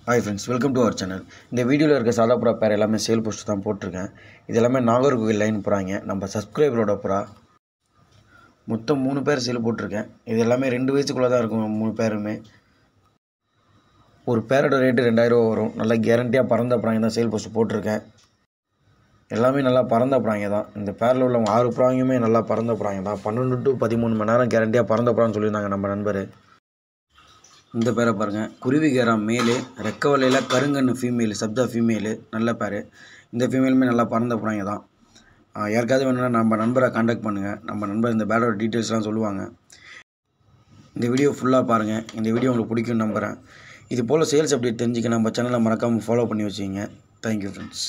Hi friends, welcome to our channel. இந்த வீடியோவில் இருக்க சாதா புறா பேர் எல்லாமே சேல் போஸ்ட் தான் போட்டிருக்கேன். இது எல்லாமே நாகர்கோவில் லைன் புறாங்க. நம்ம சப்ஸ்கிரைபரோட புறா மொத்தம் 3 பேர் சேல் போட்டிருக்கேன். இது எல்லாமே 2 வயசுக்குள்ளே தான் இருக்கும். 3 பேருமே ஒரு பேரோட ரேட்டு 2000 வரும். நல்லா கேரண்டியாக பறந்த புறாங்க தான் சேல் போஸ்ட் போட்டிருக்கேன். எல்லாமே நல்லா பறந்த புறாங்க தான். இந்த பேரில் உள்ள 6 புறாங்குமே நல்லா பறந்த புறாங்க தான். 12 to 13 மணி நேரம் கேரண்டியாக பறந்த புறான்னு சொல்லியிருந்தாங்க நம்ம நண்பர். இந்த பேரை பாருங்கள், குருவி கேரா மேலு, ரெக்கவலையில் கருங்கண்ணு ஃபீமேலு, சப்தா ஃபீமேலு, நல்ல பேர். இந்த ஃபீமேலுமே நல்லா பறந்த புறாங்க தான். யாருக்காவது வேணும்னா நம்ம நண்பரை காண்டாக்ட் பண்ணுங்கள். நம்ம நண்பர் இந்த பேரோட டீட்டெயில்ஸ்லாம் சொல்லுவாங்க. இந்த வீடியோ ஃபுல்லாக பாருங்கள். இந்த வீடியோ உங்களுக்கு பிடிக்கும்னு நம்புகிறேன். இது போல் சேல்ஸ் அப்டேட் தெரிஞ்சுக்க நம்ம சேனலை மறக்காமல் ஃபாலோ பண்ணி வச்சுக்கிங்க. Thank you friends.